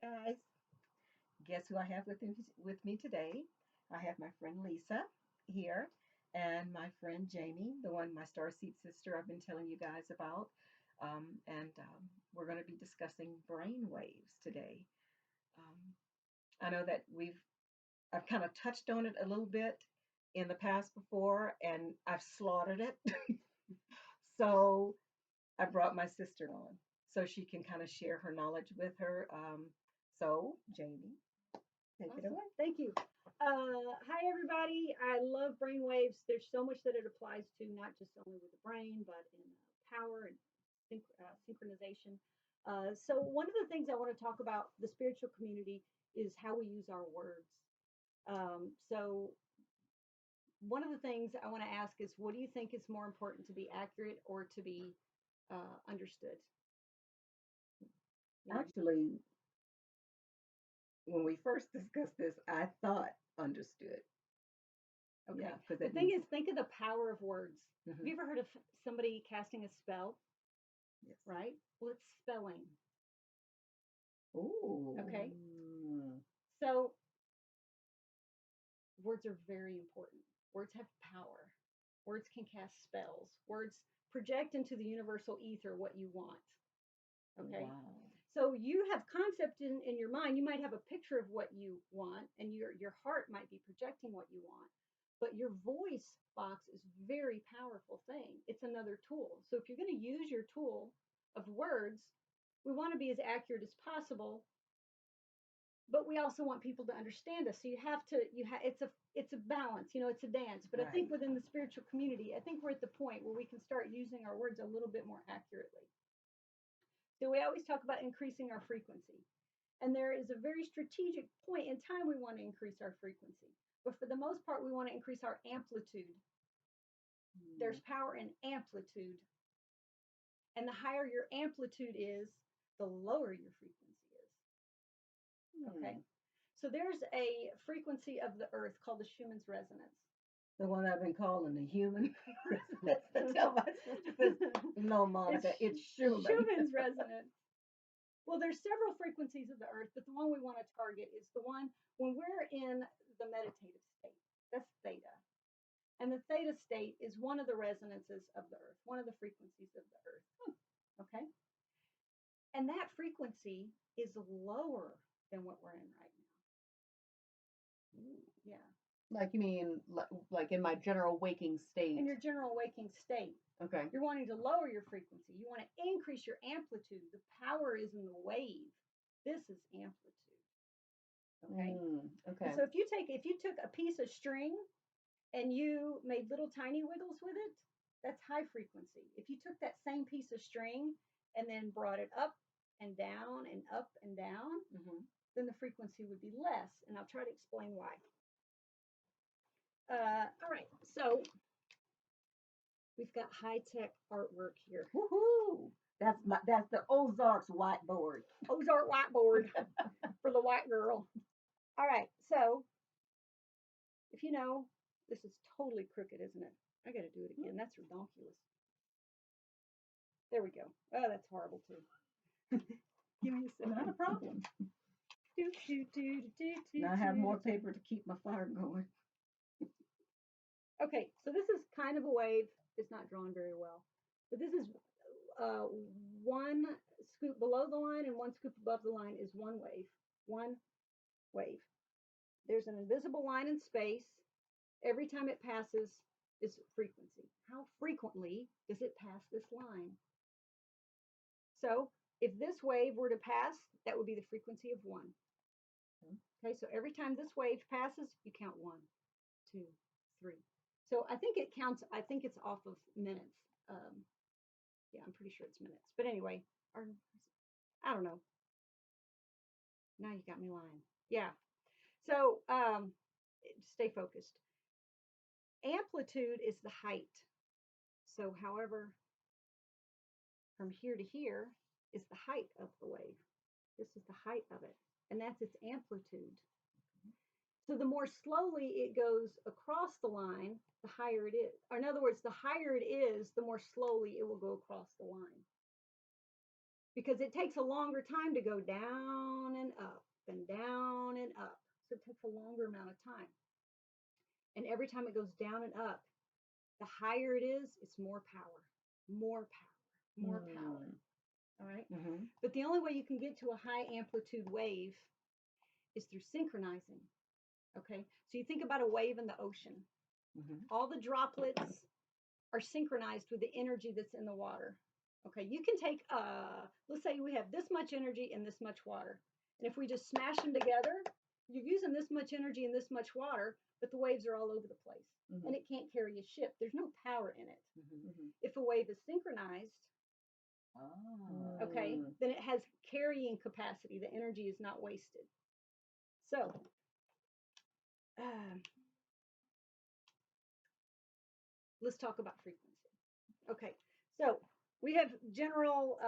Guys, guess who I have with me today? I have my friend Lisa here and my friend Jamie, the one, my starseed sister I've been telling you guys about. And we're going to be discussing brain waves today. Um, I know that I've kind of touched on it a little bit in the past before, and I've slaughtered it. So I brought my sister on so she can kind of share her knowledge with her. So, Jamie, take it Awesome. away. Thank you. Hi, everybody. I love brainwaves. There's so much that it applies to, not just only with the brain, but in power and synchronization. So, one of the things I want to talk about the spiritual community is how we use our words. So, one of the things I want to ask is, what do you think is more important, to be accurate or to be understood? You know, Actually, when we first discussed this, I thought understood. Yeah, okay. because The that thing means is, think of the power of words. Have hmm you ever heard of somebody casting a spell? yes. Right? Well, it's spelling. Ooh. Okay. So words are very important. Words have power. Words can cast spells. Words project into the universal ether what you want. Okay. Wow. So you have concept in your mind. You might have a picture of what you want, and your heart might be projecting what you want. But your voice box is a very powerful thing. It's another tool. So if you're going to use your tool of words, we want to be as accurate as possible, but we also want people to understand us. So you have to it's a balance, it's a dance. But I think Right. within the spiritual community, I think we're at the point where we can start using our words a little bit more accurately. So we always talk about increasing our frequency. And there is a very strategic point in time we want to increase our frequency. But for the most part, we want to increase our amplitude. There's power in amplitude. And the higher your amplitude is, the lower your frequency is. Okay. So there's a frequency of the earth called the Schumann's resonance. The one I've been calling the human. That's tell my sister. No, Monica, it's Schumann. Schumann's resonance. Well, there's several frequencies of the earth, but the one we want to target is the one when we're in the meditative state. That's theta. And the theta state is one of the resonances of the earth, one of the frequencies of the earth. Okay. And that frequency is lower than what we're in right now. Yeah. Like you mean like in my general waking state? In your general waking state. Okay. You're wanting to lower your frequency. You want to increase your amplitude. The power is in the wave. This is amplitude. Okay. Okay. And so if you took a piece of string and you made little tiny wiggles with it, that's high frequency. If you took that same piece of string and then brought it up and down and up and down, then the frequency would be less. And I'll try to explain why. All right. So we've got high-tech artwork here. Woohoo! That's the Ozarks whiteboard. Ozark whiteboard for the white girl. All right. So if you know, this is totally crooked, isn't it? I got to do it again. That's redonkulous. There we go. Oh, that's horrible too. Give me a second. Not a problem. Do, do, do, do, do, Now I have more paper to keep my fire going. Okay, so this is kind of a wave. It's not drawn very well, but this is uh, one scoop below the line and one scoop above the line is one wave. One wave. There's an invisible line in space. Every time it passes is frequency. How frequently does it pass this line? So if this wave were to pass, that would be the frequency of 1. Okay, so every time this wave passes, you count 1, 2, 3. So I think it counts, I think it's off of minutes. Yeah, I'm pretty sure it's minutes. But anyway, or I don't know. Now you got me lying. Yeah. So stay focused. Amplitude is the height. So however, from here to here is the height of the wave. This is the height of it. And that's its amplitude. So the more slowly it goes across the line, the higher it is. Or in other words, the higher it is, the more slowly it will go across the line. because it takes a longer time to go down and up and down and up. So it takes a longer amount of time. And every time it goes down and up, the higher it is, it's more power, more power, more power. All right. Mm-hmm. But the only way you can get to a high amplitude wave is through synchronizing. Okay. So you think about a wave in the ocean. Mm-hmm. All the droplets are synchronized with the energy that's in the water. Okay. You can take, let's say we have this much energy and this much water. And if we just smash them together, you're using this much energy and this much water, but the waves are all over the place. Mhm. And it can't carry a ship. There's no power in it. Mm-hmm. If a wave is synchronized, Oh. okay, then it has carrying capacity. The energy is not wasted. So, let's talk about frequency. Okay, so we have general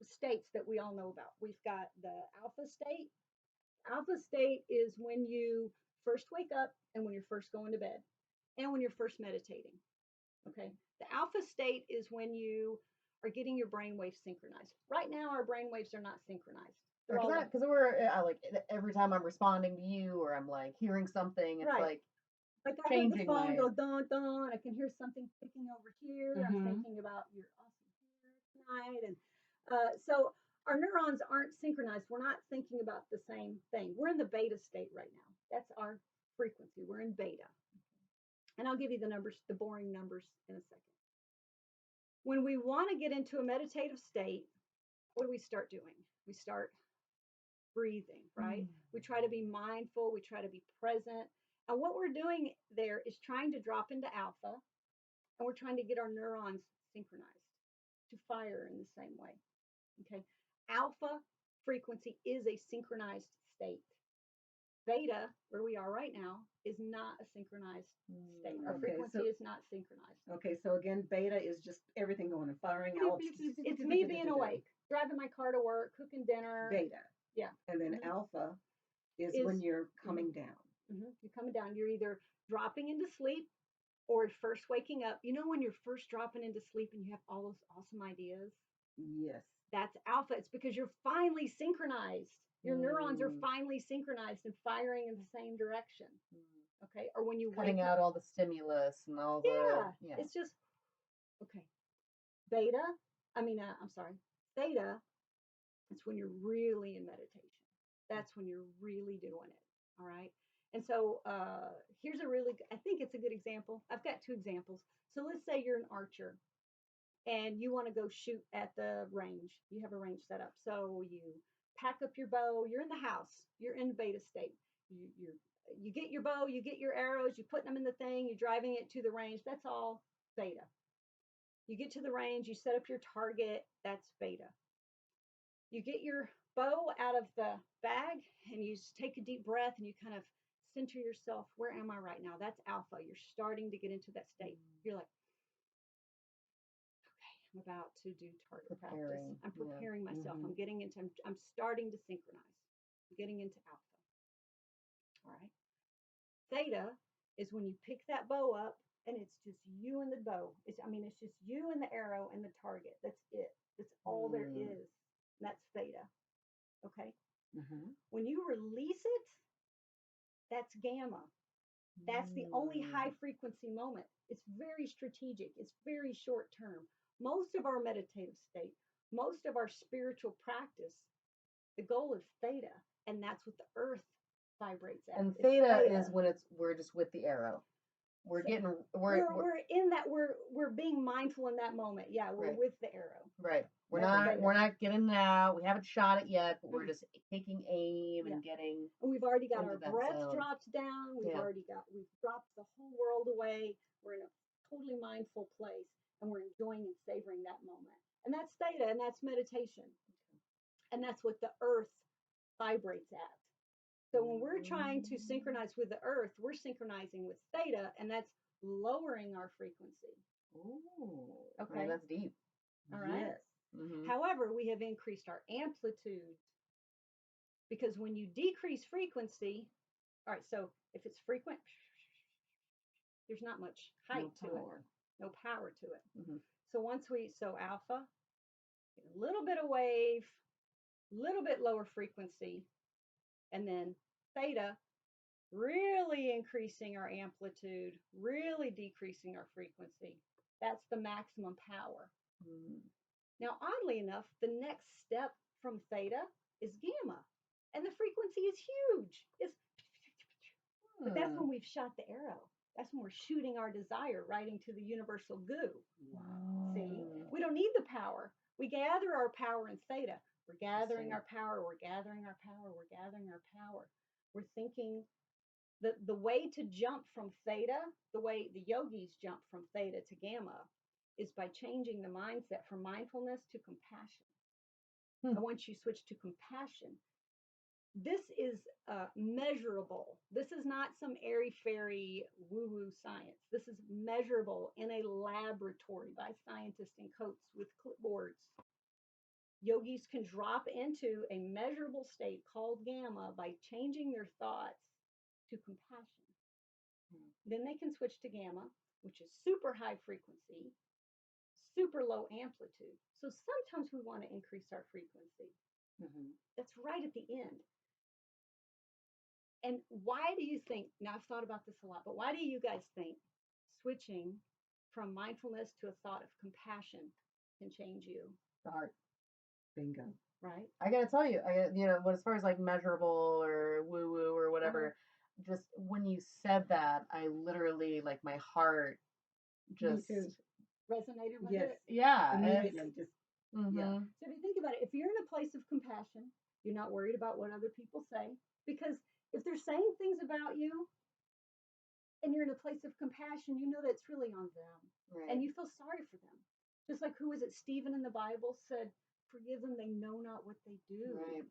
states that we all know about. We've got the alpha state. Alpha state is when you first wake up and when you're first going to bed and when you're first meditating. Okay, the alpha state is when you are getting your brain waves synchronized. Right now, our brain waves are not synchronized. They're all Because we're like every time I'm responding to you or I'm like hearing something, it's right. like I heard the changing phone my. go dun dun. I can hear something ticking over here. I'm Mhm. thinking about your awesome hair tonight, and so our neurons aren't synchronized. We're not thinking about the same thing. We're in the beta state right now. That's our frequency. We're in beta, and I'll give you the numbers, the boring numbers, in a second. When we want to get into a meditative state, what do we start doing? We start breathing, right? We try to be mindful, we try to be present. And what we're doing there is trying to drop into alpha, and we're trying to get our neurons synchronized to fire in the same way. Okay. Alpha frequency is a synchronized state. Beta, where we are right now, is not a synchronized state. Our Okay, frequency so is not synchronized. okay, so again, beta is just everything going and firing out. It's me being awake, driving my car to work, cooking dinner. Beta. Yeah. And then Mhm. alpha is Is when you're coming down. You're coming down. You're either dropping into sleep or first waking up. You know when you're first dropping into sleep and you have all those awesome ideas? Yes. That's alpha. It's because you're finally synchronized. Your neurons are Mm. finally synchronized and firing in the same direction. Okay. Or when you Cutting wake out up. all the stimulus and all Yeah. the It's just, okay. Beta, I'm sorry. Theta, it's when you're really in meditation. That's when you're really doing it. All right. And so here's I think it's a good example. I've got two examples. So let's say you're an archer and you want to go shoot at the range. You have a range set up. So you pack up your bow. You're in the house. You're in beta state. You get your bow. You get your arrows. You put them in the thing. You're driving it to the range. That's all beta. You get to the range. You set up your target. That's beta. You get your bow out of the bag and you take a deep breath and you kind of center yourself. Where am I right now? That's alpha. You're starting to get into that state. You're like, okay, I'm about to do target practice. I'm preparing myself. Mhm. I'm starting to synchronize. I'm getting into alpha. All right. Theta is when you pick that bow up and it's just you and the bow. It's just you and the arrow and the target. That's it. That's all there is. And that's theta. Okay. Mhm. When you release it, that's gamma. That's the only high frequency moment. It's very strategic, it's very short term. Most of our meditative state, most of our spiritual practice, the goal is theta, and that's what the earth vibrates at. And It's theta is when we're just with the arrow. We're in that we're being mindful in that moment. Yeah, we're right. with the arrow. Right. That's We're not getting it out. We haven't shot it yet, but we're Mm. just taking aim Yeah. and getting. And we've already got into our that breath zone. dropped down. We've dropped the whole world away. We're in a totally mindful place and we're enjoying and savoring that moment. And that's theta and that's meditation. And that's what the earth vibrates at. So when we're trying to synchronize with the earth, we're synchronizing with theta and that's lowering our frequency. Ooh. Okay. Man, that's deep. All right. Yes. Mm-hmm. However, we have increased our amplitude because when you decrease frequency, all right, so if it's frequent, there's not much height to it, no power to it. Mhm. So alpha, a little bit of wave, little bit lower frequency, and then theta, really increasing our amplitude, really decreasing our frequency. That's the maximum power. Mm. Now, oddly enough, the next step from theta is gamma, and the frequency is huge. But that's when we've shot the arrow. That's when we're shooting our desire right into the universal goo. Wow. See, we don't need the power. We gather our power in theta. We're gathering our power. We're gathering our power. We're gathering our power. We're thinking that the way to jump from theta, the way the yogis jump from theta to gamma, is by changing the mindset from mindfulness to compassion. And once you switch to compassion, this is measurable. This is not some airy fairy woo woo science. This is measurable in a laboratory by scientists in coats with clipboards. Yogis can drop into a measurable state called gamma by changing their thoughts to compassion. Then they can switch to gamma, which is super high frequency, super low amplitude. So sometimes we want to increase our frequency. That's right at the end. And why do you think, now I've thought about this a lot, but why do you guys think switching from mindfulness to a thought of compassion can change you? The heart. Bingo. Right? I gotta tell you, as far as like measurable or woo woo or whatever, just when you said that, I literally, like, my heart just. Me too. Resonated with Yes. it? Yeah. Immediately, just Yeah. So if you think about it, if you're in a place of compassion, you're not worried about what other people say, because if they're saying things about you and you're in a place of compassion, you know that's really on them. Right. And you feel sorry for them. Just like, who was it? Stephen in the Bible said, forgive them, they know not what they do. Right.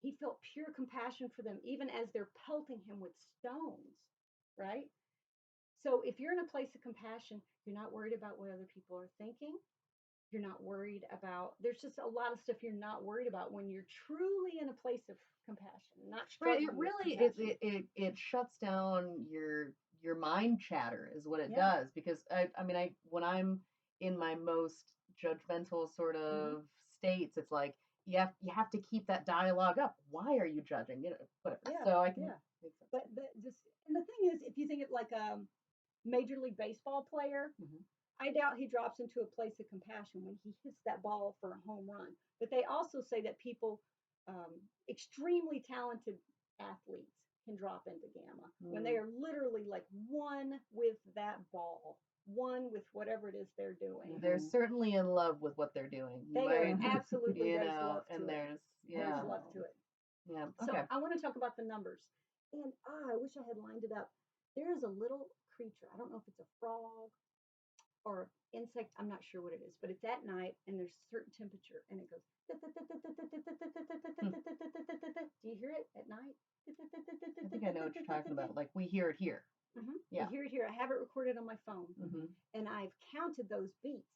He felt pure compassion for them, even as they're pelting him with stones, right? So if you're in a place of compassion, you're not worried about what other people are thinking. You're not worried about, there's just a lot of stuff you're not worried about when you're truly in a place of compassion, not Right. struggling It really with compassion. it shuts down your mind chatter is what it does, because when I'm in my most judgmental sort of states, it's like you have to keep that dialogue up. Why are you judging? Whatever. Yeah, So I can. yeah. But and the thing is, if you think it like a Major League Baseball player, I doubt he drops into a place of compassion when he hits that ball for a home run. But they also say that people, extremely talented athletes, can drop into gamma when they are literally like one with that ball, one with whatever it is they're doing. They're certainly in love with what they're doing. They are absolutely, there's love to and it. there's There's love to it. Yeah. So Okay. I want to talk about the numbers. And I wish I had lined it up. There is a little creature. I don't know if it's a frog or insect. I'm not sure what it is, but it's at night and there's a certain temperature and it goes. Do you hear it at night? I think I know what you're talking about. Like, we hear it here. Yeah. You hear it here. I have it recorded on my phone, and I've counted those beats.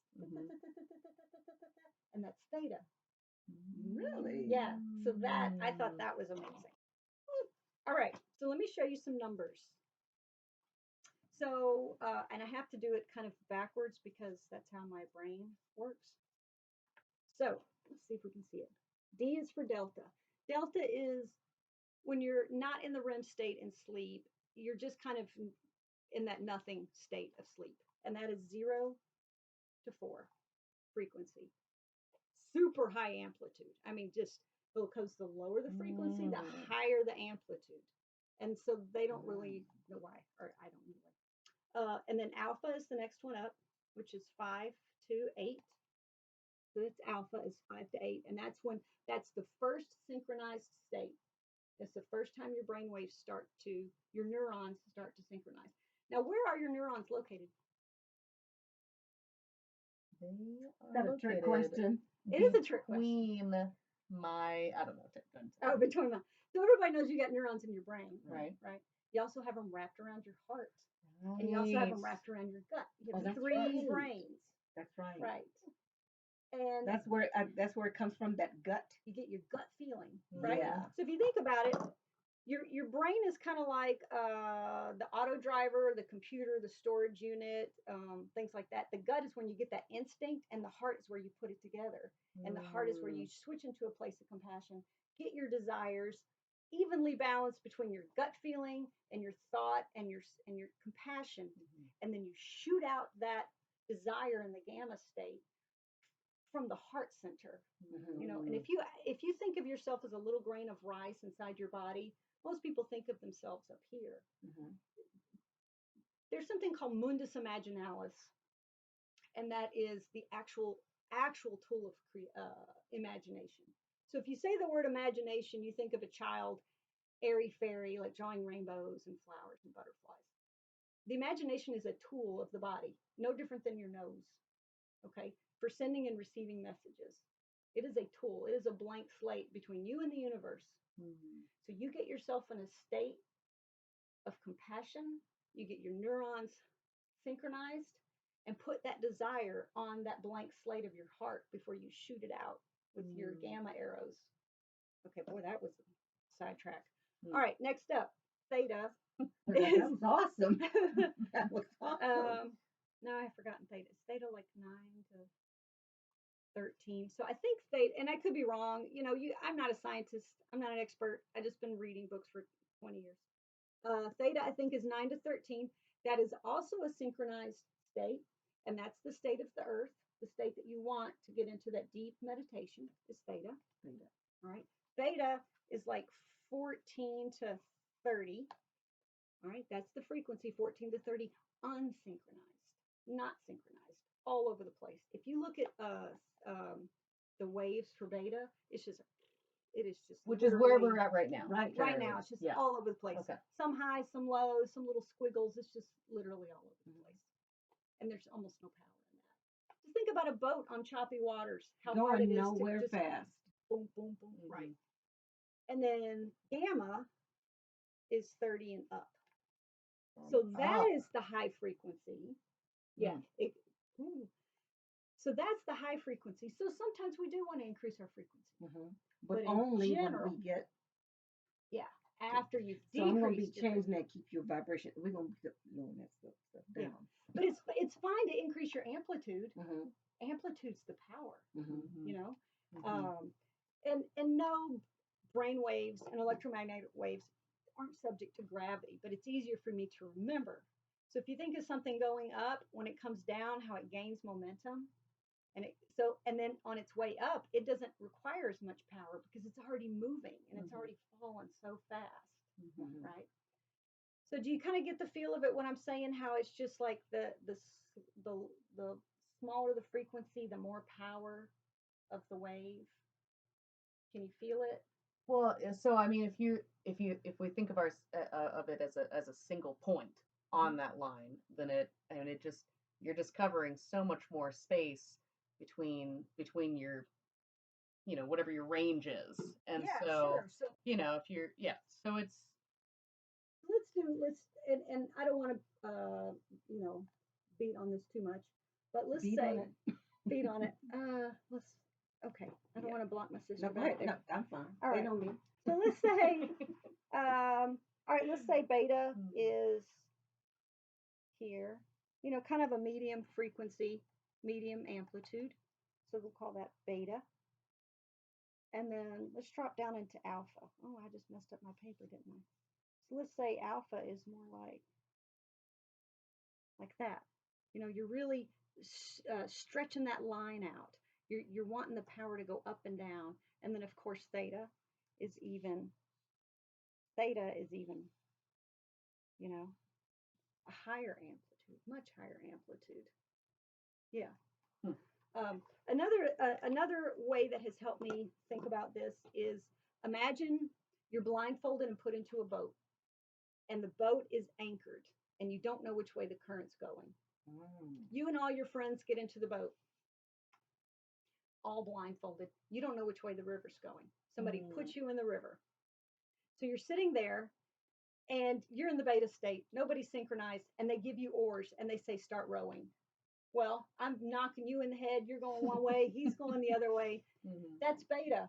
And that's theta. really. Yeah. So that, I thought that was amazing. All right. So let me show you some numbers. So, and I have to do it kind of backwards because that's how my brain works. So let's see if we can see it. D is for delta. Delta is when you're not in the REM state in sleep, you're just kind of in that nothing state of sleep. And that is 0 to 4 frequency. Super high amplitude. I mean, just because the lower the frequency, the higher the amplitude. And so they don't really know why, or I don't know why. And then alpha is the next one up, which is 5 to 8. So it's alpha is 5 to 8. And that's the first synchronized state. It's the first time your brain waves your neurons start to synchronize. Now, where are your neurons located? Is that a trick question? It is a trick question. Between I don't know. Oh, between my. So everybody knows you got neurons in your brain, right? Right. You also have them wrapped around your heart, right. And you also have them wrapped around your gut. You have three brains. That's right. Right. And that's where it comes from. That gut. You get your gut feeling, right? Yeah. So if you think about it, your brain is kind of like the auto driver, the computer, the storage unit, things like that. The gut is when you get that instinct, and the heart is where you put it together. And the heart is where you switch into a place of compassion, get your desires evenly balanced between your gut feeling and your thought and your compassion, and then you shoot out that desire in the gamma state from the heart center. You know, and if you think of yourself as a little grain of rice inside your body, most people think of themselves up here. There's something called mundus imaginalis, and that is the actual tool of imagination. So if you say the word imagination, you think of a child, airy fairy, like drawing rainbows and flowers and butterflies. The imagination is a tool of the body, no different than your nose, okay, for sending and receiving messages. It is a tool. It is a blank slate between you and the universe. So you get yourself in a state of compassion, you get your neurons synchronized, and put that desire on that blank slate of your heart before you shoot it out with your gamma arrows. Okay, boy, that was a sidetrack. All right, next up, theta. That was awesome. That was awesome. No, I have forgotten theta. Is theta like 9 to 13? So I think theta, and I could be wrong. You know, I'm not a scientist. I'm not an expert. I've just been reading books for 20 years. Theta, I think, is 9 to 13. That is also a synchronized state, and that's the state of the earth, the state that you want to get into that deep meditation is theta. All right. Beta is like 14 to 30. All right. That's the frequency, 14 to 30, unsynchronized, not synchronized, all over the place. If you look at the waves for beta, it is just which is where we're at right now. Right now, it's just all over the place. Okay. Some highs, some lows, some little squiggles. It's just literally all over the place. And there's almost no power in that. Just think about a boat on choppy waters. How hard it is nowhere to just fast. Boom, boom, boom. Right. And then gamma is 30 and up. So that is the high frequency. Yeah. So that's the high frequency. So sometimes we do want to increase our frequency. But only general, when we get. Yeah. After you've decreased. So I'm going to be changing that, keep your vibration. We're going to be lowering that stuff down. Yeah. But it's fine to increase your amplitude. Amplitude's the power, you know? And no, brain waves and electromagnetic waves aren't subject to gravity, but it's easier for me to remember. So if you think of something going up, when it comes down, how it gains momentum, and then on its way up, it doesn't require as much power because it's already moving and it's already fallen so fast, right? So do you kind of get the feel of it when I'm saying how it's just like the smaller the frequency, the more power of the wave? Can you feel it? Well, so I mean, if we think of of it as a single point on that line, then you're just covering so much more space between your, you know, whatever your range is, and Yeah, so, sure. So you know, if you're so it's and I don't want to you know, beat on this too much, but let's beat say on it. beat on it. Okay. I don't want to block my sister. No, back there. No, I'm fine. All right. They know me. So let's say all right, let's say beta is here, you know, kind of a medium frequency, medium amplitude. So we'll call that beta. And then let's drop down into alpha. Oh, I just messed up my paper, didn't I? So let's say alpha is more like that. You know, you're really stretching that line out. You're wanting the power to go up and down. And then, of course, theta is even, you know, a higher amplitude, much higher amplitude. Yeah. Another way that has helped me think about this is imagine you're blindfolded and put into a boat, and the boat is anchored, and you don't know which way the current's going. You and all your friends get into the boat, all blindfolded. You don't know which way the river's going. Somebody puts you in the river. So you're sitting there, and you're in the beta state. Nobody's synchronized, and they give you oars, and they say, start rowing. Well, I'm knocking you in the head. You're going one way. He's going the other way. That's beta.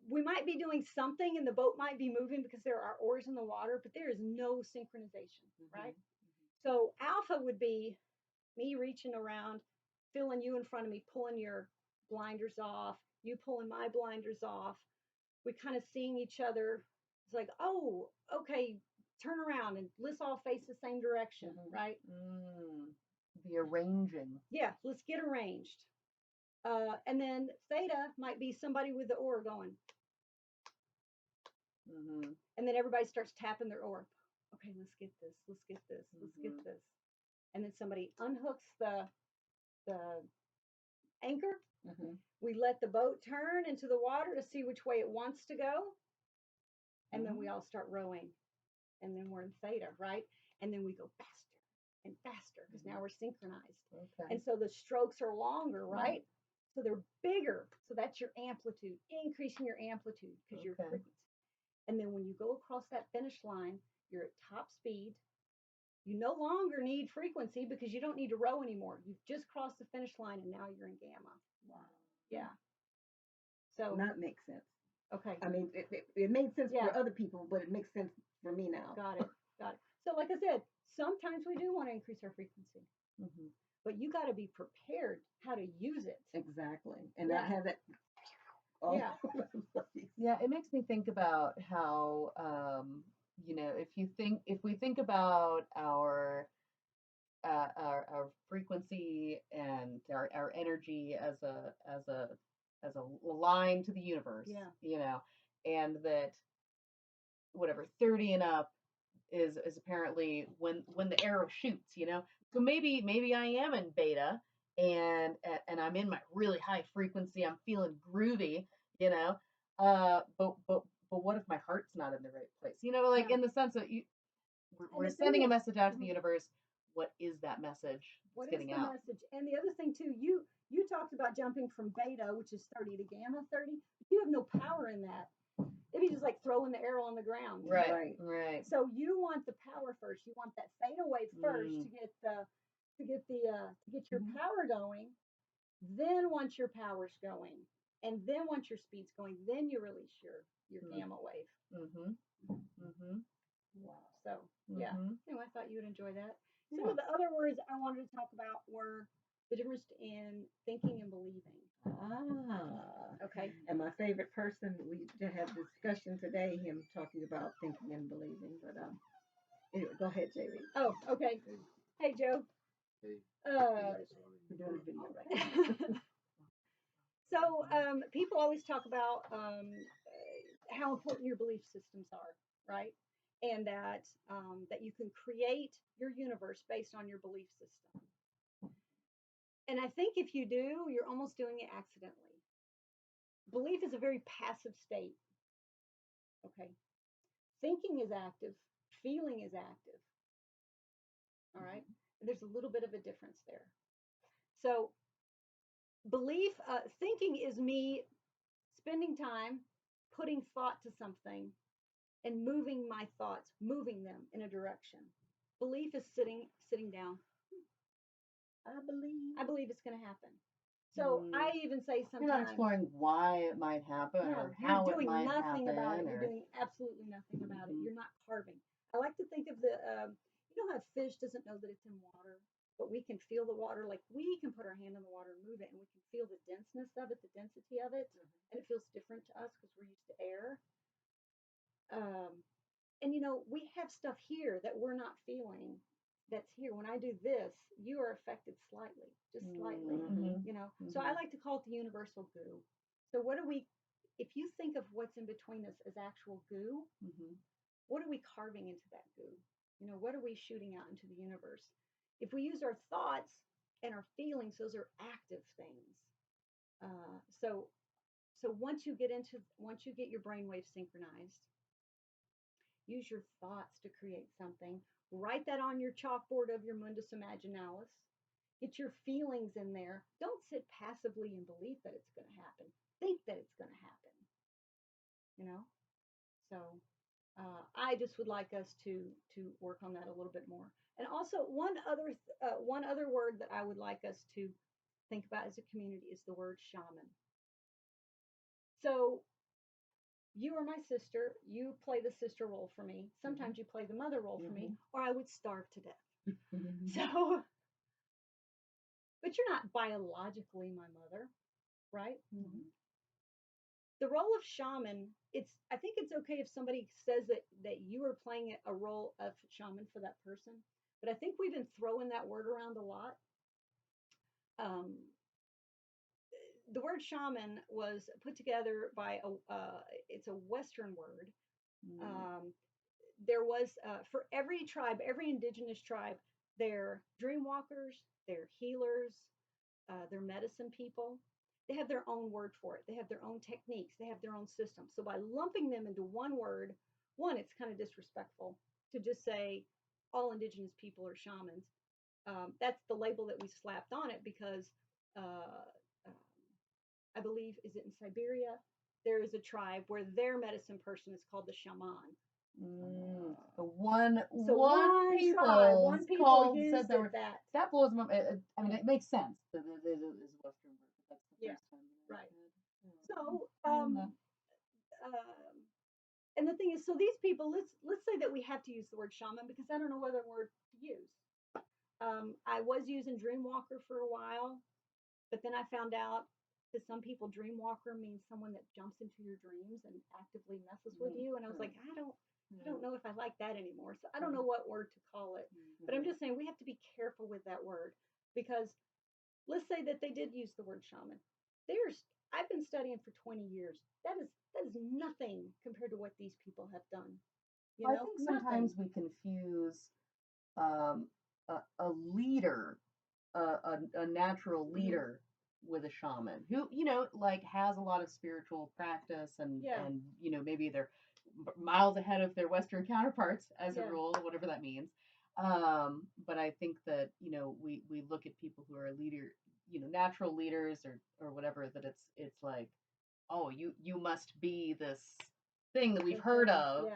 we might be doing something and the boat might be moving because there are oars in the water, but there is no synchronization, right? So alpha would be me reaching around, feeling you in front of me, pulling your blinders off, you pulling my blinders off. We kind of seeing each other. It's like, oh, okay, turn around and let's all face the same direction, right? The arranging. Yeah, let's get arranged. And then theta might be somebody with the oar going. And then everybody starts tapping their oar. Okay, let's get this. Let's get this. Let's get this. And then somebody unhooks the anchor. We let the boat turn into the water to see which way it wants to go. And then we all start rowing. And then we're in theta, right? And then we go faster and faster because now we're synchronized. Okay. And so the strokes are longer, right? So they're bigger. So that's your amplitude, increasing your amplitude because your frequency. And then when you go across that finish line, you're at top speed. You no longer need frequency because you don't need to row anymore. You've just crossed the finish line and now you're in gamma. Wow. Yeah. So that makes sense. Okay. I mean, it made sense for other people, but it makes sense for me now. Got it. So like I said, sometimes we do want to increase our frequency. But you got to be prepared how to use it. Exactly. And not have that. Yeah, it makes me think about how, if we think about our frequency and our energy as a line to the universe, and that whatever 30 and up is apparently when the arrow shoots, so maybe I am in beta and I'm in my really high frequency, I'm feeling groovy, but what if my heart's not in the right place, in the sense that we're sending a message out to the universe. What is that message what getting is the out? Message? And the other thing too, you talked about jumping from beta, which is 30, to gamma 30. You have no power in that. It'd be just like throwing the arrow on the ground. Right. So you want the power first. You want that theta wave first to get your power going. Then once your power's going, and then once your speed's going, then you release your gamma wave. Wow. So yeah. Anyway, I thought you would enjoy that. Some of the other words I wanted to talk about were the difference in thinking and believing. Okay. And my favorite person, we did have discussion today, him talking about thinking and believing. But anyway, go ahead, JB. Oh, okay. Hey, Joe. Hey. We're doing a video right now. So people always talk about how important your belief systems are, right? And that you can create your universe based on your belief system. And I think if you do, you're almost doing it accidentally. Belief is a very passive state. Okay. Thinking is active. Feeling is active. All right. There's a little bit of a difference there. So belief, thinking is me spending time putting thought to something and moving my thoughts, moving them in a direction. Belief is sitting down. I believe it's going to happen. So I even say sometimes you're not exploring why it might happen or how it might happen. About it. You're doing absolutely nothing about it. You're not carving. I like to think of the, how fish doesn't know that it's in water, but we can feel the water. Like we can put our hand in the water and move it, and we can feel the denseness of it, the density of it, and it feels different to us because we're used to air. And we have stuff here that we're not feeling. That's here. When I do this, you are affected slightly, just slightly. So I like to call it the universal goo. So if you think of what's in between us as actual goo, what are we carving into that goo? What are we shooting out into the universe? If we use our thoughts and our feelings, those are active things. So once you get your brainwaves synchronized, use your thoughts to create something. Write that on your chalkboard of your mundus imaginalis. Get your feelings in there. Don't sit passively in belief that it's going to happen. Think that it's going to happen. So I just would like us to work on that a little bit more. And also one other word that I would like us to think about as a community is the word shaman. So you are my sister. You play the sister role for me. Sometimes you play the mother role for me, or I would starve to death. So, but you're not biologically my mother, right? The role of shaman, I think it's okay if somebody says that you are playing a role of shaman for that person, but I think we've been throwing that word around a lot. Um, the word shaman was put together by it's a Western word. There was for every tribe, every indigenous tribe, they're dream walkers, they're healers, they're medicine people. They have their own word for it. They have their own techniques. They have their own system. So by lumping them into one word, one, it's kind of disrespectful to just say all indigenous people are shamans. That's the label that we slapped on it because uh, I believe, is it in Siberia? There is a tribe where their medicine person is called the shaman. The one people tribe, one people called used said that. That blows my. I mean, it makes sense that it is a Western word, but that's the first time. Right. So, and the thing is, so these people, let's say that we have to use the word shaman because I don't know what other word to use. I was using dreamwalker for a while, but then I found out that some people dreamwalker means someone that jumps into your dreams and actively messes with you, and I was like, I don't know if I like that anymore. So I don't know what word to call it, but I'm just saying we have to be careful with that word because let's say that they did use the word shaman. I've been studying for 20 years. That is nothing compared to what these people have done. You know, I think sometimes we confuse a leader, a natural leader with a shaman who, you know, like has a lot of spiritual practice and you know, maybe they're miles ahead of their Western counterparts as a rule, whatever that means. But I think that, you know, we look at people who are leader, you know, natural leaders or whatever, that it's like, oh, you must be this thing that we've heard of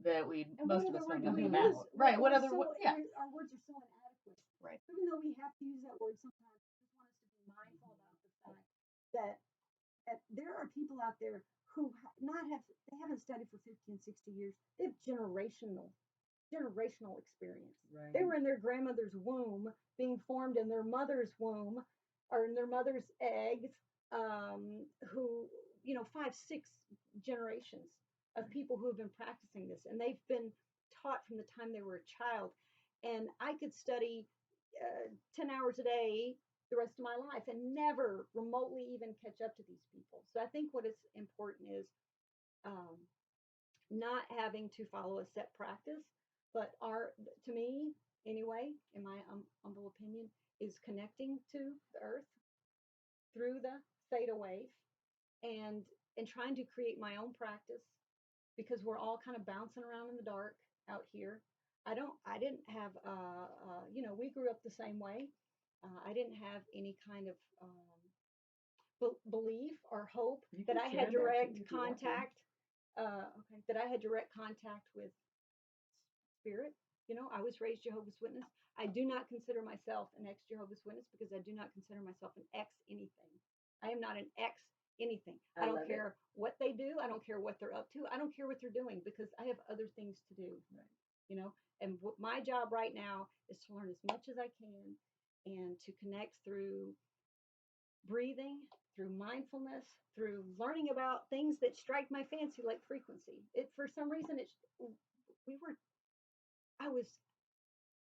that most of us know nothing about. Right. What other? Our words are so inadequate. Right. Even though we have to use that word sometimes, I just want us to be mindful about the fact that there are people out there who they haven't studied for 50 and 60 years. They have generational experience. Right. They were in their grandmother's womb, being formed in their mother's womb or in their mother's eggs. Who, you know, 5, 6 generations of people who have been practicing this, and they've been taught from the time they were a child. And I could study 10 hours a day the rest of my life and never remotely even catch up to these people. So I think what is important is not having to follow a set practice, but to me anyway, in my humble opinion, is connecting to the earth through the theta wave and trying to create my own practice because we're all kind of bouncing around in the dark out here. I didn't have you know, we grew up the same way. I didn't have any kind of belief or hope that I had direct contact that I had direct contact with spirit. You know, I was raised Jehovah's Witness. I do not consider myself an ex Jehovah's Witness because I do not consider myself an ex anything. I am not an ex anything. I don't care what they do. I don't care what they're up to. I don't care what they're doing because I have other things to do. Right. You know, and my job right now is to learn as much as I can and to connect through breathing, through mindfulness, through learning about things that strike my fancy, like frequency. It for some reason we were I was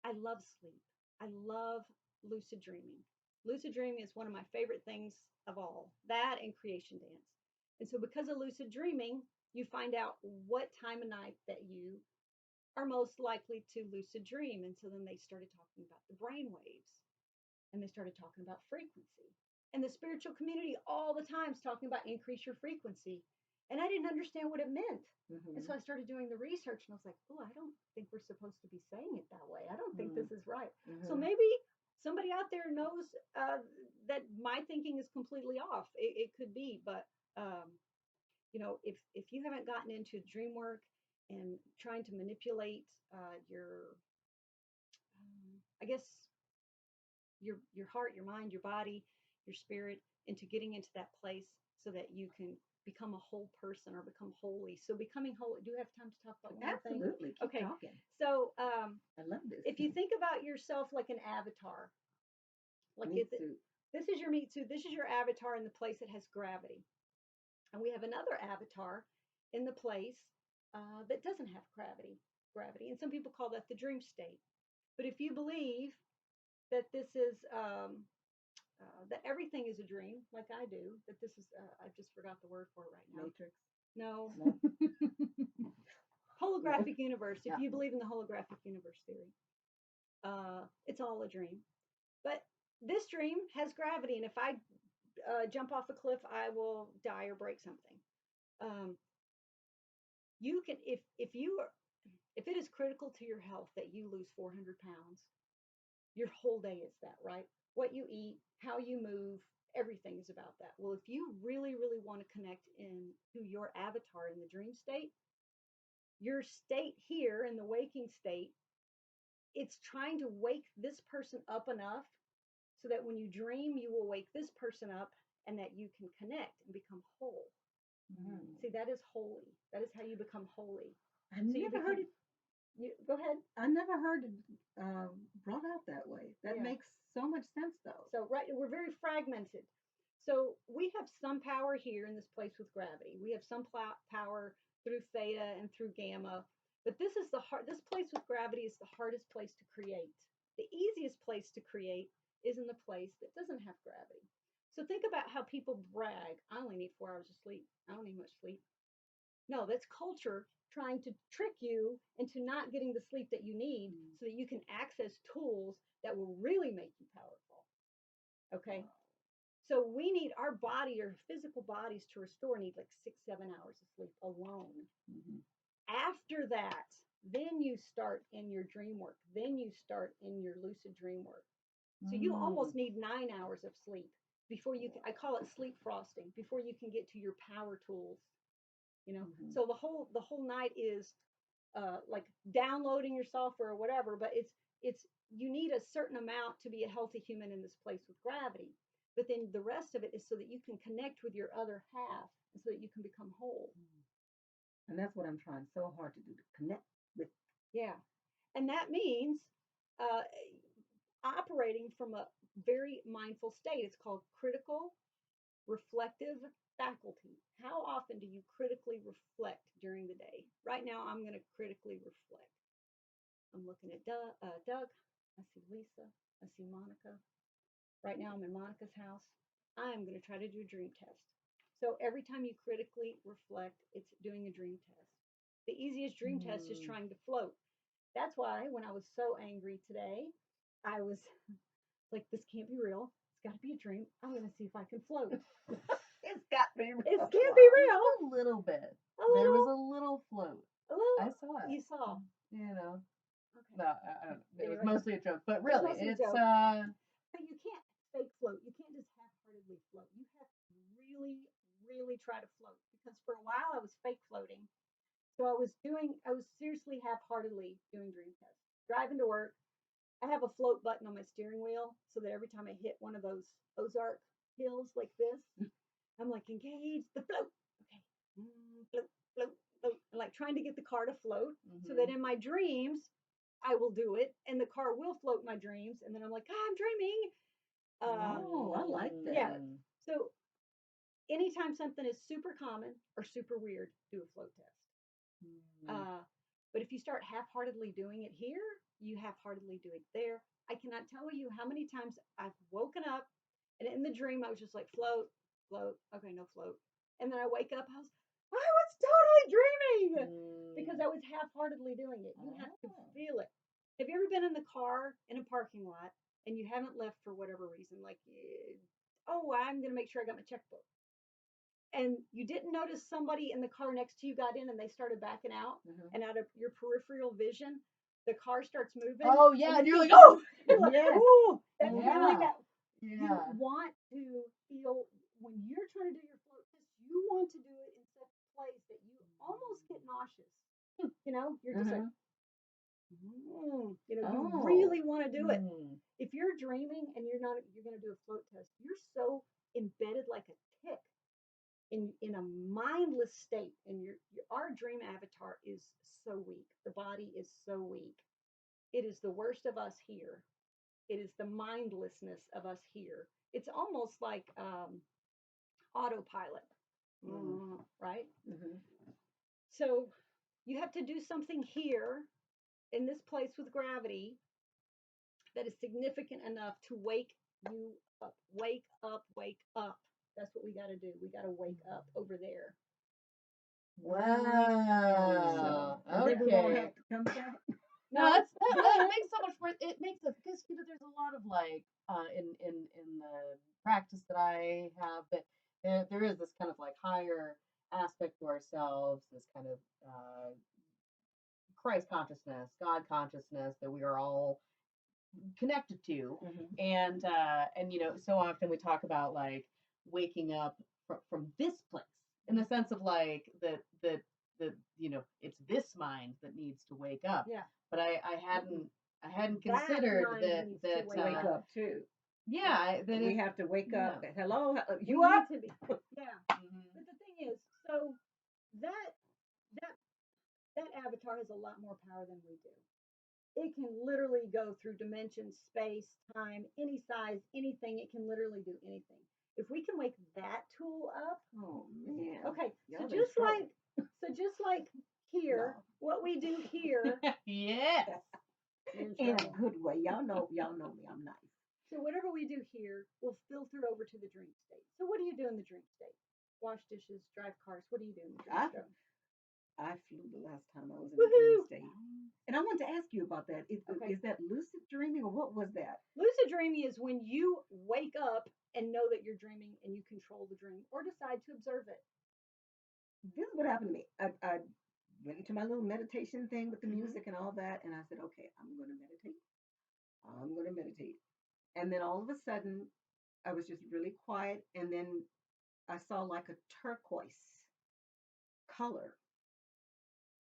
I love sleep. I love lucid dreaming. Lucid dreaming is one of my favorite things of all. That and creation dance. And so because of lucid dreaming, you find out what time of night that you are most likely to lucid dream. And so then they started talking about the brain waves and they started talking about frequency. And the spiritual community all the time is talking about increase your frequency. And I didn't understand what it meant. And so I started doing the research and I was like, oh, I don't think we're supposed to be saying it that way. I don't think this is right. So maybe somebody out there knows that my thinking is completely off. It could be, but you know, if you haven't gotten into dream work and trying to manipulate your, I guess, your heart, your mind, your body, your spirit into getting into that place so that you can become a whole person or become holy. So becoming holy. Do you have time to talk about one more thing? Absolutely. Keep Okay. talking. So I love this. if you think about yourself like an avatar, like Meat suit. this is your meat suit. This is your avatar in the place that has gravity, and we have another avatar in the place that doesn't have gravity, and some people call that the dream state. But if you believe that this is that everything is a dream, like I do, that this is I just forgot the word for it right now. Matrix. No, No. holographic universe. If Yeah. you believe in the holographic universe theory, it's all a dream. But this dream has gravity, and if I jump off a cliff, I will die or break something. Um, you can if it is critical to your health that you lose 400 pounds, your whole day is that, right? What you eat, how you move, everything is about that. Well, if you really, really want to connect to your avatar in the dream state, your state here in the waking state, it's trying to wake this person up enough so that when you dream, you will wake this person up and that you can connect and become whole. See, that is holy. That is how you become holy. I never heard it. Go ahead. I never heard it brought out that way. That makes so much sense, though. So, right, we're very fragmented. So we have some power here in this place with gravity. We have some power through theta and through gamma. But this is this place with gravity is the hardest place to create. The easiest place to create is in the place that doesn't have gravity. So think about how people brag. I only need 4 hours of sleep. I don't need much sleep. No, that's culture trying to trick you into not getting the sleep that you need so that you can access tools that will really make you powerful. Okay. Wow. So we need our body, our physical bodies to restore need like 6-7 hours of sleep alone. After that, then you start in your dream work. Then you start in your lucid dream work. So you almost need 9 hours of sleep before you can, I call it sleep frosting, before you can get to your power tools. So the whole night is like downloading your software or whatever, but it's you need a certain amount to be a healthy human in this place with gravity. But then the rest of it is so that you can connect with your other half and so that you can become whole. And that's what I'm trying so hard to do, to connect with. Yeah. And that means operating from a very mindful state. It's called critical reflective faculty. How often do you critically reflect during the day? Right now, I'm going to critically reflect. I'm looking at Doug. I see Lisa. I see Monica. Right now, I'm in Monica's house. I'm going to try to do a dream test. So every time you critically reflect, it's doing a dream test. The easiest dream test is trying to float. That's why when I was so angry today, I was like, this can't be real. It's got to be a dream. I'm going to see if I can float. It's got to be real. It can't be real. A little bit. There was a little float. A little. I saw it. You saw. Okay. No, I don't know. It was mostly a joke, but really, it's But you can't fake float. You can't just half-heartedly float. You have to really, really try to float. Because for a while I was fake floating. So I was seriously half-heartedly doing dream tests. Driving to work, I have a float button on my steering wheel so that every time I hit one of those Ozark hills like this, I'm like, engage the float. Okay. Float, float, float. I'm like trying to get the car to float so that in my dreams, I will do it and the car will float my dreams. And then I'm like, I'm dreaming. I like that. Yeah. So anytime something is super common or super weird, do a float test. But if you start half-heartedly doing it here, you half-heartedly do it there. I cannot tell you how many times I've woken up and in the dream I was just like float, float. Okay, no float. And then I wake up, I was totally dreaming because I was half-heartedly doing it. You have to feel it. Have you ever been in the car in a parking lot and you haven't left for whatever reason? Like, I'm going to make sure I got my checkbook. And you didn't notice somebody in the car next to you got in and they started backing out, and out of your peripheral vision, the car starts moving. Oh yeah, and you're like, oh, you're like, yes. oh, that's kind of like that. Yeah. You want to feel when you're trying to do your float test, you want to do it in such a place that you almost get nauseous. You're just like, you really want to do it. If you're dreaming and you're going to do a float test, you're so embedded like a tick in a mindless state, and our dream avatar is so weak. The body is so weak. It is the worst of us here. It is the mindlessness of us here. It's almost like autopilot, right? Mm-hmm. So you have to do something here in this place with gravity that is significant enough to wake you up. Wake up, wake up. That's what we got to do. We got to wake up over there. Wow. And then we won't Okay. have to come back. No, that makes so much more. It makes it because there's a lot of like in the practice that I have that there is this kind of like higher aspect to ourselves, this kind of Christ consciousness, God consciousness that we are all connected to, and so often we talk about like waking up from this place in the sense of like that it's this mind that needs to wake up. Yeah. But I hadn't That considered mind that needs to Wake up too. yeah that We it, have to wake up. yeah. Hello, you We up? need to be. Yeah. But the thing is, so that that that avatar has a lot more power than we do. It can literally go through dimensions, space, time, any size, anything. It can literally do anything. If we can wake that tool up, Oh man. okay. Y'all So in trouble. just like here, what we do here, Yes. in In a trouble. good way. Y'all know me. I'm nice. So whatever we do here will filter over to the dream state. So what do you do in the dream state? Wash dishes, drive cars. What do you do in the dream state? I flew the last time I was in a Woohoo! dream state. And I wanted to ask you about that. Okay. Is that lucid dreaming or what was that? Lucid dreaming is when you wake up and know that you're dreaming and you control the dream or decide to observe it. This is what happened to me. I went into my little meditation thing with the music and all that, and I said, okay, I'm going to meditate. I'm going to meditate. And then all of a sudden, I was just really quiet, and then I saw like a turquoise color,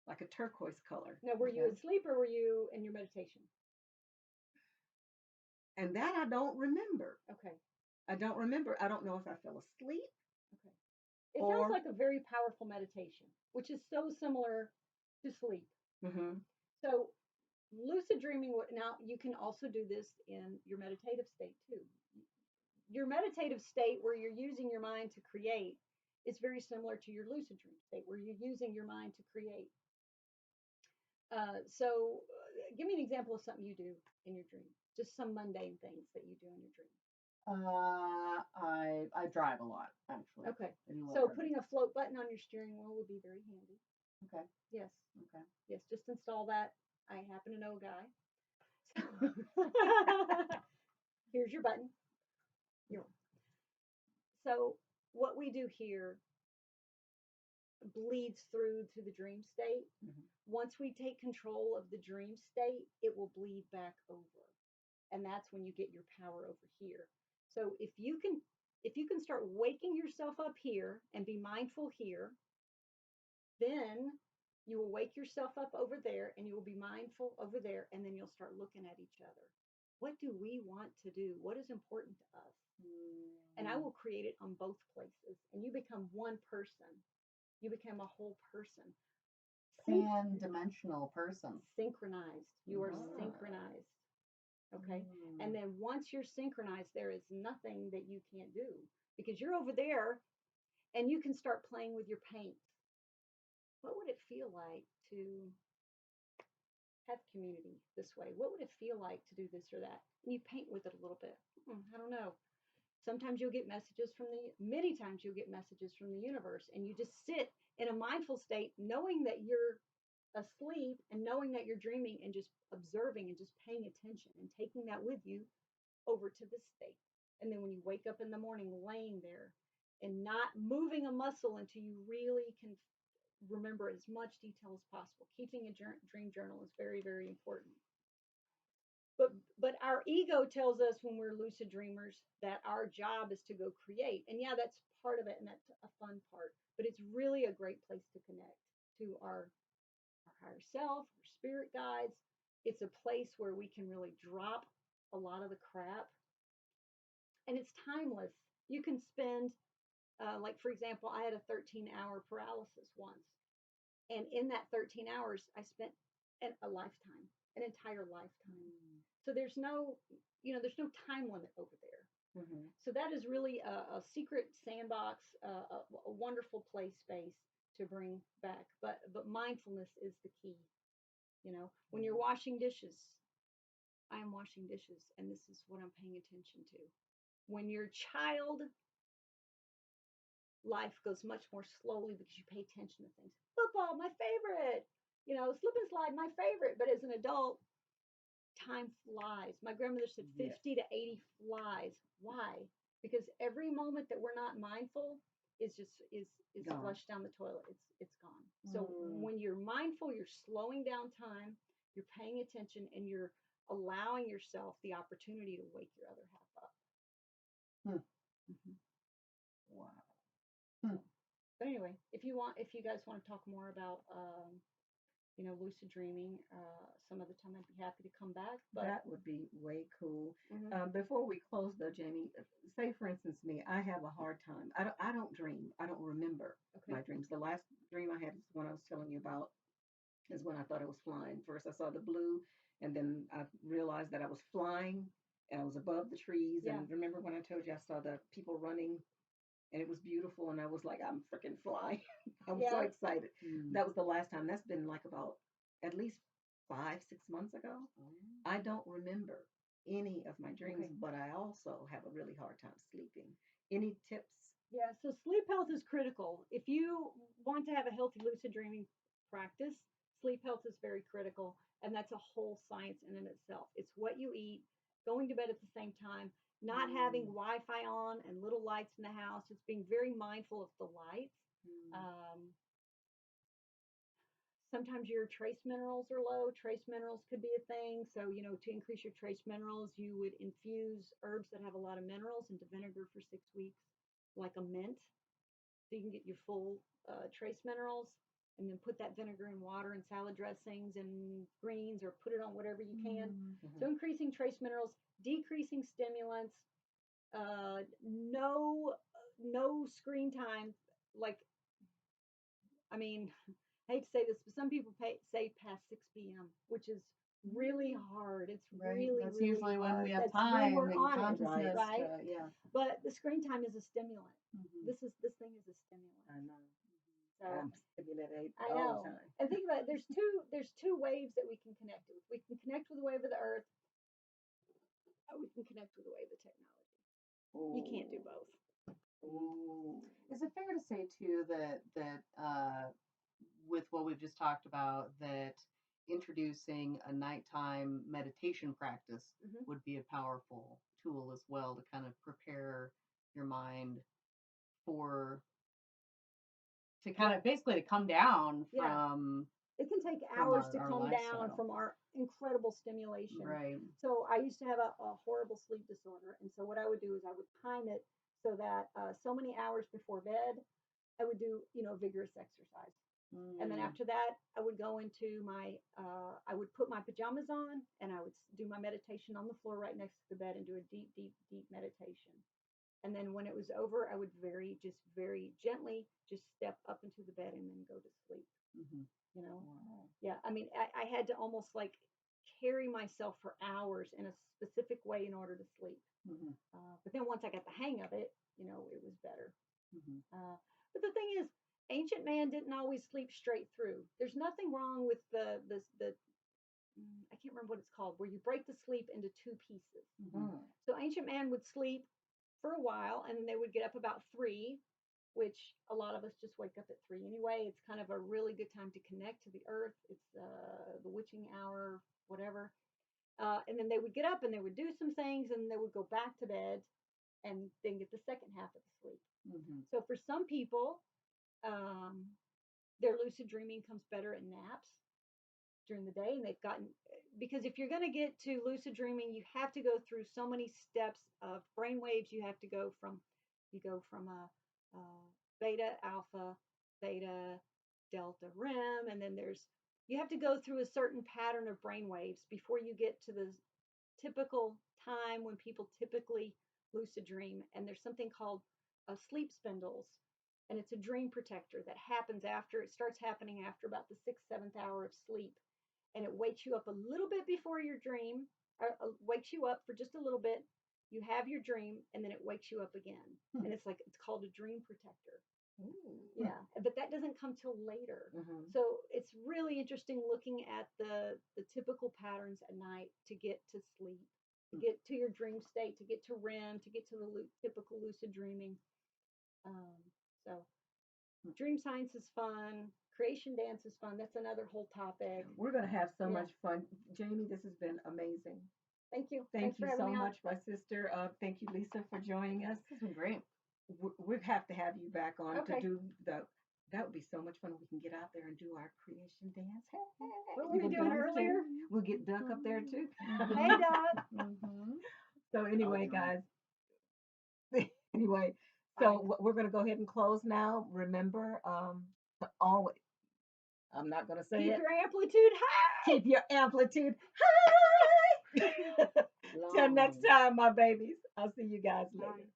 like a turquoise color. Now, were you asleep or were you in your meditation? And that I don't remember. Okay. I don't remember. I don't know if I fell asleep. Okay. It sounds like a very powerful meditation, which is so similar to sleep. So lucid dreaming, now you can also do this in your meditative state too. Your meditative state where you're using your mind to create is very similar to your lucid dream state where you're using your mind to create. Give me an example of something you do in your dream. Just some mundane things that you do in your dream. I drive a lot actually. Okay. So putting a float button on your steering wheel would be very handy. Okay. Yes. Okay. Yes. Just install that. I happen to know a guy. Here's your button. So what we do here bleeds through to the dream state. Once we take control of the dream state, it will bleed back over. And that's when you get your power over here. So if you can start waking yourself up here and be mindful here, then you will wake yourself up over there and you will be mindful over there, and then you'll start looking at each other. What do we want to do? What is important to us? And I will create it on both places, and you become one person. You become a whole person. Pan-dimensional person. Synchronized. You are synchronized. Okay. And then once you're synchronized, there is nothing that you can't do because you're over there and you can start playing with your paint. What would it feel like to have community this way? What would it feel like to do this or that? And you paint with it a little bit. I don't know. Sometimes you'll get messages many times you'll get messages from the universe, and you just sit in a mindful state, knowing that you're asleep and knowing that you're dreaming and just observing and just paying attention and taking that with you over to this state. And then when you wake up in the morning, laying there and not moving a muscle until you really can remember as much detail as possible. Keeping a dream journal is very, very important. But our ego tells us when we're lucid dreamers that our job is to go create. And yeah, that's part of it, and that's a fun part. But it's really a great place to connect to our higher self, our spirit guides. It's a place where we can really drop a lot of the crap. And it's timeless. You can spend like for example, I had a 13-hour paralysis once, and in that 13 hours, I spent a lifetime, an entire lifetime. So there's no, there's no time limit over there. So that is really a secret sandbox, a wonderful play space to bring back. But mindfulness is the key. When you're washing dishes, I am washing dishes, and this is what I'm paying attention to. When your child, life goes much more slowly because you pay attention to things. Football, my favorite. Slip and slide, my favorite. But as an adult, time flies. My grandmother said 50 to 80 flies. Why? Because every moment that we're not mindful is just is flushed down the toilet. It's gone. So when you're mindful, you're slowing down time, you're paying attention, and you're allowing yourself the opportunity to wake your other half up. Wow. But anyway, if you guys want to talk more about lucid dreaming, some other time I'd be happy to come back. But that would be way cool. Before we close though, Jamie, say for instance me, I have a hard time. I don't dream. I don't remember my dreams. The last dream I had is one I was telling you about, is when I thought I was flying. First I saw the blue, and then I realized that I was flying and I was above the trees. And remember when I told you I saw the people running, and it was beautiful, and I was like, I'm freaking flying. I was so excited. That was the last time. That's been like about at least 5-6 months ago. I don't remember any of my dreams, but I also have a really hard time sleeping. Any tips? Yeah, so sleep health is critical. If you want to have a healthy lucid dreaming practice, sleep health is very critical, and that's a whole science in and itself. It's what you eat, going to bed at the same time, not having Wi-Fi on and little lights in the house. It's being very mindful of the lights. Sometimes your trace minerals are low. Trace minerals could be a thing. So, to increase your trace minerals, you would infuse herbs that have a lot of minerals into vinegar for 6 weeks, like a mint, so you can get your full trace minerals, and then put that vinegar in water and salad dressings and greens, or put it on whatever you can. So increasing trace minerals, decreasing stimulants, no screen time. Like, I mean, I hate to say this, but some people say past 6 p.m., which is really hard. It's really, That's really usually hard. when we have That's time when we're and on consciousness, it, right? But the screen time is a stimulant. This thing is a stimulant. I know. So, I'm stimulated I all know. the time. And think about it. There's two waves that we can connect with. We can connect with the wave of the earth, or we can connect with the wave of technology. You can't do both. Is it fair to say too that with what we've just talked about, that introducing a nighttime meditation practice would be a powerful tool as well to kind of prepare your mind to kind of basically to come down from. It can take hours to come down from our incredible stimulation. Right. So I used to have a horrible sleep disorder. And so what I would do is I would time it so that so many hours before bed, I would do, vigorous exercise. And then after that, I would go into I would put my pajamas on, and I would do my meditation on the floor right next to the bed and do a deep, deep, deep meditation. And then when it was over, I would very gently just step up into the bed and then go to sleep. Wow. Yeah. I mean, I had to almost like carry myself for hours in a specific way in order to sleep. But then once I got the hang of it, it was better. But the thing is, ancient man didn't always sleep straight through. There's nothing wrong with the I can't remember what it's called, where you break the sleep into 2 pieces. So ancient man would sleep for a while, and then they would get up about 3, which a lot of us just wake up at 3 anyway. It's kind of a really good time to connect to the earth. It's the witching hour, whatever. And then they would get up and they would do some things, and they would go back to bed and then get the second half of the sleep. So for some people, their lucid dreaming comes better in naps during the day, and they've gotten, because if you're going to get to lucid dreaming, you have to go through so many steps of brain waves. You go from a beta, alpha, theta, delta, REM, and then you have to go through a certain pattern of brain waves before you get to the typical time when people typically lucid dream. And there's something called sleep spindles, and it's a dream protector that happens after it starts happening after about the sixth, seventh hour of sleep, and it wakes you up a little bit before your dream, or wakes you up for just a little bit. You have your dream, and then it wakes you up again, and it's called a dream protector. Ooh. Yeah, but that doesn't come till later. So it's really interesting looking at the typical patterns at night to get to sleep, to get to your dream state, to get to REM, to get to the typical lucid dreaming. So dream science is fun. Creation dance is fun. That's another whole topic. We're going to have so much fun. Jamie, this has been amazing. Thank you. Thank Thanks you for having so me on. much, my sister. Thank you, Lisa, for joining us. This has been great. We have to have you back on Okay. to do that would be so much fun. We can get out there and do our creation dance. Hey, What were we doing earlier? We'll get Duck up there too. Hey, Duck. So anyway, guys. Anyway, so we're going to go ahead and close now. Remember, to always. I'm not going to say Keep it. your amplitude high. Keep your amplitude high. Till next time, my babies. I'll see you guys later.